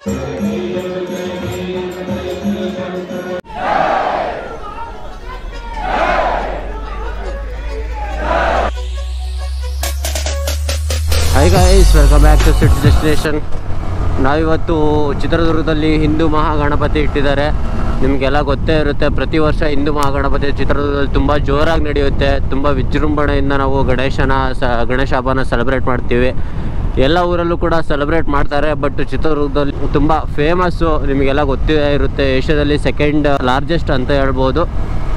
Hi guys, welcome back to City Destination. ನಾವಿವತ್ತು ಚಿತ್ರದುರ್ಗದಲ್ಲಿ ಹಿಂದೂ ಮಹಾಗಣಪತಿ ಇಟ್ಟಿದ್ದಾರೆ. ನಿಮಗೆಲ್ಲ ಗೊತ್ತೇ ಇರುತ್ತೆ, ಪ್ರತಿ ವರ್ಷ ಹಿಂದೂ ಮಹಾಗಣಪತಿ ಚಿತ್ರದುರ್ಗದಲ್ಲಿ ತುಂಬ ಜೋರಾಗಿ ನಡೆಯುತ್ತೆ. ತುಂಬ ವಿಜೃಂಭಣೆಯಿಂದ ನಾವು ಗಣೇಶ ಹಬ್ಬನ ಸೆಲೆಬ್ರೇಟ್ ಮಾಡ್ತೀವಿ. ಎಲ್ಲ ಊರಲ್ಲೂ ಕೂಡ ಸೆಲೆಬ್ರೇಟ್ ಮಾಡ್ತಾರೆ, ಬಟ್ ಚಿತ್ರದುರ್ಗದಲ್ಲಿ ತುಂಬ ಫೇಮಸ್ಸು. ನಿಮಗೆಲ್ಲ ಗೊತ್ತೇ ಇರುತ್ತೆ, ಏಷ್ಯಾದಲ್ಲಿ ಸೆಕೆಂಡ್ ಲಾರ್ಜೆಸ್ಟ್ ಅಂತ ಹೇಳ್ಬೋದು.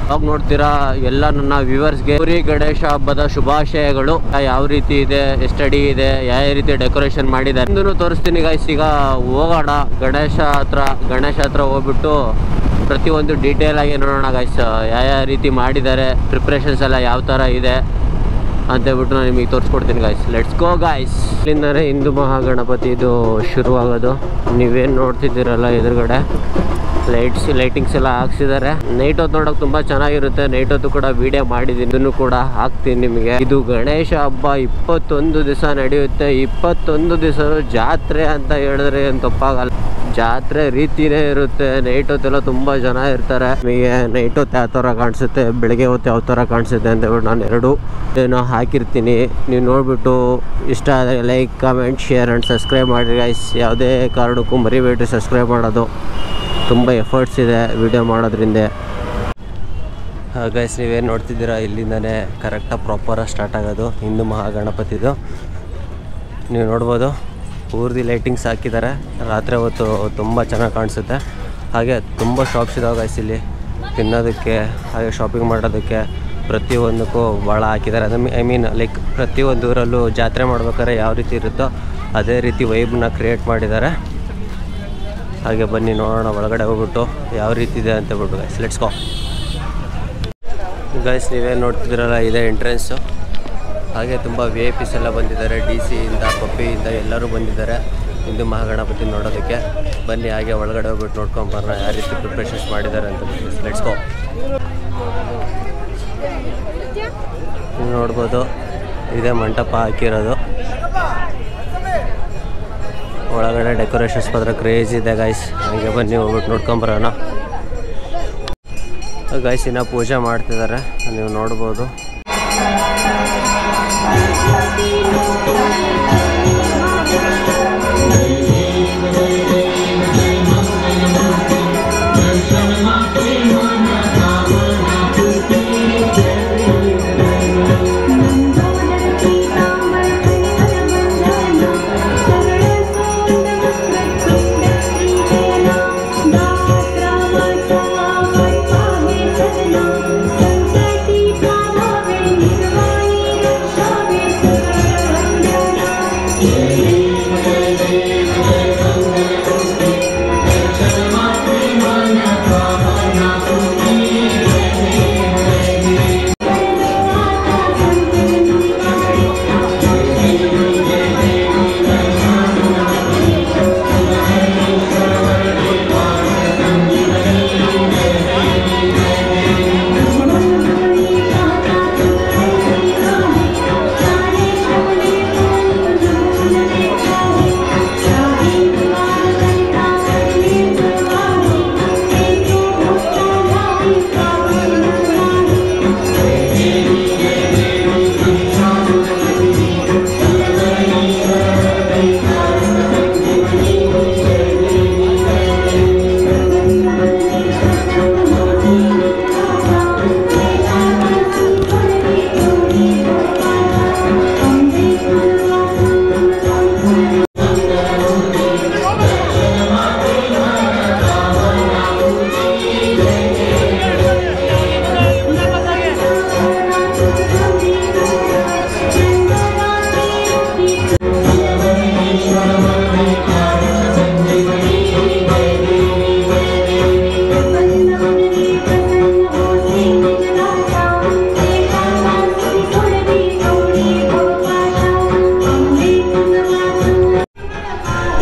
ಅವಾಗ ನೋಡ್ತೀರಾ ಎಲ್ಲ ನನ್ನ ವ್ಯೂವರ್ಸ್ಗೆ ಗೌರಿ ಗಣೇಶ ಹಬ್ಬದ ಶುಭಾಶಯಗಳು. ಯಾವ ರೀತಿ ಇದೆ, ಎಷ್ಟು ಅಡಿ ಇದೆ, ಯಾವ ರೀತಿ ಡೆಕೋರೇಷನ್ ಮಾಡಿದ್ದಾರೆ ಇಂದೂ ತೋರಿಸ್ತೀನಿ ಗೈಸ್. ಈಗ ಹೋಗೋಣ ಗಣೇಶ ಹತ್ರ ಹೋಗ್ಬಿಟ್ಟು ಪ್ರತಿಯೊಂದು ಡೀಟೇಲ್ ಆಗಿ ನೋಡೋಣ ಗೈಸ್. ಯಾವ ರೀತಿ ಮಾಡಿದ್ದಾರೆ, ಪ್ರಿಪ್ರೇಷನ್ಸ್ ಎಲ್ಲ ಯಾವ ಥರ ಇದೆ ಅಂತೇಳ್ಬಿಟ್ಟು ನಾನು ನಿಮಗೆ ತೋರಿಸ್ಕೊಡ್ತೀನಿ ಗೈಸ್. Let's go guys. ಇಲ್ಲಿಂದಲೇ ಹಿಂದೂ ಮಹಾಗಣಪತಿ ಇದು ಶುರುವಾಗೋದು. ನೀವೇನು ನೋಡ್ತಿದ್ದೀರಲ್ಲ ಎದುರುಗಡೆ ಲೈಟಿಂಗ್ಸ್ ಎಲ್ಲ ಹಾಕ್ಸಿದ್ದಾರೆ. ನೈಟ್ ಹೊತ್ತು ನೋಡೋಕೆ ತುಂಬ ಚೆನ್ನಾಗಿರುತ್ತೆ. ನೈಟ್ ಹೊತ್ತು ಕೂಡ ವಿಡಿಯೋ ಮಾಡಿದ್ದೀನಿ, ಇದನ್ನು ಕೂಡ ಹಾಕ್ತೀನಿ ನಿಮಗೆ. ಇದು ಗಣೇಶ ಹಬ್ಬ 21 ದಿವಸ ನಡೆಯುತ್ತೆ. 21 ದಿವಸ ಜಾತ್ರೆ ಅಂತ ಹೇಳಿದ್ರೆ ಏನು ತಪ್ಪಾಗಲ್ಲ. ಜಾತ್ರೆ ರೀತಿನೇ ಇರುತ್ತೆ. ನೈಟ್ ಹೊತ್ತೆಲ್ಲ ತುಂಬ ಜನ ಇರ್ತಾರೆ. ನಿಮಗೆ ನೈಟ್ ಹೊತ್ತು ಯಾವ ಥರ ಕಾಣಿಸುತ್ತೆ, ಬೆಳಗ್ಗೆ ಹೊತ್ತು ಯಾವ ಥರ ಕಾಣಿಸುತ್ತೆ ಅಂತ ಹೇಳ್ಬಿಟ್ಟು ನಾನು ಎರಡು ಏನೋ ಹಾಕಿರ್ತೀನಿ. ನೀವು ನೋಡಿಬಿಟ್ಟು ಇಷ್ಟ ಆದರೆ like, comment, share and subscribe ಮಾಡಿರಿ ಗೈಸ್. ಯಾವುದೇ ಕಾರಣಕ್ಕೂ ಮರಿಬೇಡಿ ಸಬ್ಸ್ಕ್ರೈಬ್ ಮಾಡೋದು. ತುಂಬ ಎಫರ್ಟ್ಸ್ ಇದೆ ವಿಡಿಯೋ ಮಾಡೋದ್ರಿಂದ ಗೈಸ್. ನೀವೇನು ನೋಡ್ತಿದ್ದೀರಾ, ಇಲ್ಲಿಂದನೇ ಕರೆಕ್ಟಾಗಿ ಪ್ರಾಪರಾಗಿ ಸ್ಟಾರ್ಟ್ ಆಗೋದು ಹಿಂದೂ ಮಹಾಗಣಪತಿದು. ನೀವು ನೋಡ್ಬೋದು ಪೂರ್ತಿ ಲೈಟಿಂಗ್ಸ್ ಹಾಕಿದ್ದಾರೆ. ರಾತ್ರಿ ಹೊತ್ತು ತುಂಬ ಚೆನ್ನಾಗಿ ಕಾಣಿಸುತ್ತೆ. ಹಾಗೆ ತುಂಬ ಶಾಪ್ಸ್ ಇದಾವೆ ಗೈಸ್ ಇಲ್ಲಿ ತಿನ್ನೋದಕ್ಕೆ, ಹಾಗೆ ಶಾಪಿಂಗ್ ಮಾಡೋದಕ್ಕೆ, ಪ್ರತಿಯೊಂದಕ್ಕೂ ಭಾಳ ಹಾಕಿದ್ದಾರೆ. ಐ ಮೀನ್ ಲೈಕ್ ಪ್ರತಿಯೊಂದು ಊರಲ್ಲೂ ಜಾತ್ರೆ ಮಾಡ್ಬೇಕಾದ್ರೆ ಯಾವ ರೀತಿ ಇರುತ್ತೋ ಅದೇ ರೀತಿ ವೈಬ್ನ ಕ್ರಿಯೇಟ್ ಮಾಡಿದ್ದಾರೆ. ಹಾಗೆ ಬನ್ನಿ ನೋಡೋಣ ಒಳಗಡೆ ಹೋಗ್ಬಿಟ್ಟು ಯಾವ ರೀತಿ ಇದೆ ಅಂತ ಹೇಳ್ಬಿಟ್ಟು ಗೈಸ್. Let's go guys. ನೀವೇನು ನೋಡ್ತಿದ್ದೀರಲ್ಲ ಇದೇ ಎಂಟ್ರೆನ್ಸು. ಹಾಗೆ ತುಂಬ VIPs ಎಲ್ಲ ಬಂದಿದ್ದಾರೆ. DC ಇಂದ, ಪಪ್ಪಿಯಿಂದ ಎಲ್ಲರೂ ಬಂದಿದ್ದಾರೆ ಹಿಂದೂ ಮಹಾಗಣಪತಿ ನೋಡೋದಕ್ಕೆ. ಬನ್ನಿ ಹಾಗೆ ಒಳಗಡೆ ಹೋಗ್ಬಿಟ್ಟು ನೋಡ್ಕೊಂಬರೋಣ ಯಾವ ರೀತಿ ಪ್ರಿಪ್ರೇಷನ್ಸ್ ಮಾಡಿದ್ದಾರೆ ಅಂತ. Let's go. ನೀವು ನೋಡ್ಬೋದು ಇದೇ ಮಂಟಪ ಹಾಕಿರೋದು. ಒಳಗಡೆ ಡೆಕೋರೇಷನ್ಸ್ ಮಾತ್ರ ಕ್ರೇಜ್ ಇದೆ ಗೈಸ್. ಹಾಗೆ ಬನ್ನಿ ಹೋಗ್ಬಿಟ್ಟು ನೋಡ್ಕೊಂಬರೋಣ ಗೈಸ್. ಇನ್ನು ಪೂಜೆ ಮಾಡ್ತಿದ್ದಾರೆ, ನೀವು ನೋಡ್ಬೋದು.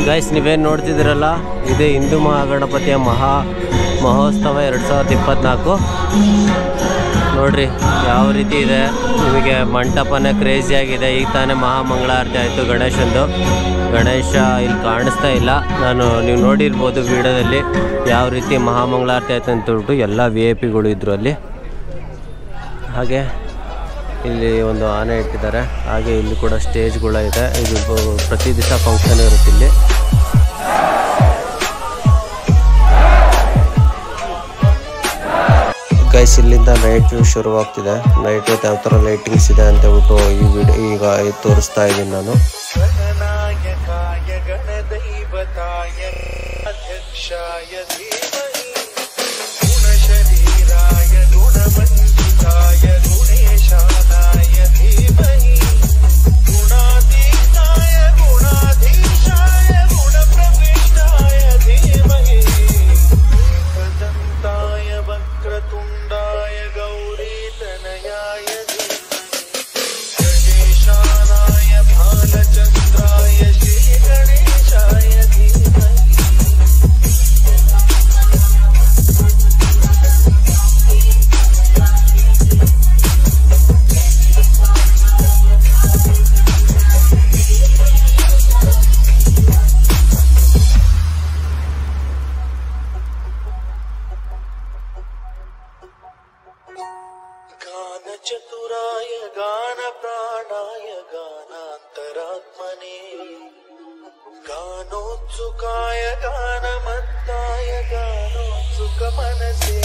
ಗೈಸ್ ನೀವೇನು ನೋಡ್ತಿದ್ದೀರಲ್ಲ ಇದೇ ಹಿಂದೂ ಮಹಾಗಣಪತಿಯ ಮಹೋತ್ಸವ 2024 ನೋಡ್ರಿ ಯಾವ ರೀತಿ ಇದೆ ನಿಮಗೆ. ಮಂಟಪನೇ ಕ್ರೇಜಿಯಾಗಿದೆ. ಈಗ ತಾನೇ ಮಹಾಮಂಗಳಾರತಿ ಆಯಿತು ಗಣೇಶಂದು. ಗಣೇಶ ಇಲ್ಲಿ ಕಾಣಿಸ್ತಾ ಇಲ್ಲ. ನೀವು ನೋಡಿರ್ಬೋದು ವಿಡಿಯೋದಲ್ಲಿ ಯಾವ ರೀತಿ ಮಹಾಮಂಗಳಾರತಿ ಆಯ್ತು ಅಂತ ಹೇಳ್ಬಿಟ್ಟು. ಎಲ್ಲ VIP ಇದ್ರು ಅಲ್ಲಿ. ಹಾಗೆ ಇಲ್ಲಿ ಒಂದು ಆನೆ ಇಟ್ಟಿದ್ದಾರೆ. ಹಾಗೆ ಇಲ್ಲಿ ಕೂಡ ಸ್ಟೇಜ್ಗಳಿದೆ. ಇದು ಪ್ರತಿ ದಿವಸ ಫಂಕ್ಷನ್ ಇರುತ್ತೆ ಇಲ್ಲಿ. ಗೈಸ್, ಇಲ್ಲಿಂದ ನೈಟ್ ವ್ಯೂ ಶುರುವಾಗ್ತಿದೆ. ನೈಟ್ ಹೊತ್ತು ಯಾವ ಥರ ಲೈಟಿಂಗ್ಸ್ ಇದೆ ಅಂತ ಹೇಳ್ಬಿಟ್ಟು ಈಗ ತೋರಿಸ್ತಾ ಇದ್ದೀನಿ ನಾನು. चतुराय गान प्राणाय गानान्तरात्मने गानोत्सुकाय गानमत्ताय गानोत्सुक मनसे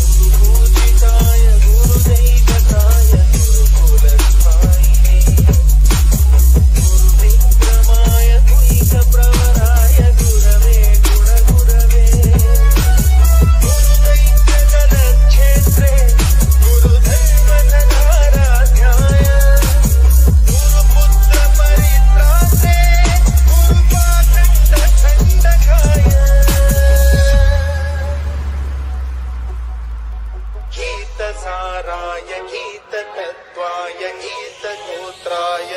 गुरुपूजिताय गुरुदैवताय गुरुकुलस्थायिने गुरुविक्रमाय कुइकप्रवराय गुरवे गुणगुरवे गुरुदैत्यजलक्षेत्रे गीतसाराय गीततत्त्वाय गीतगोत्राय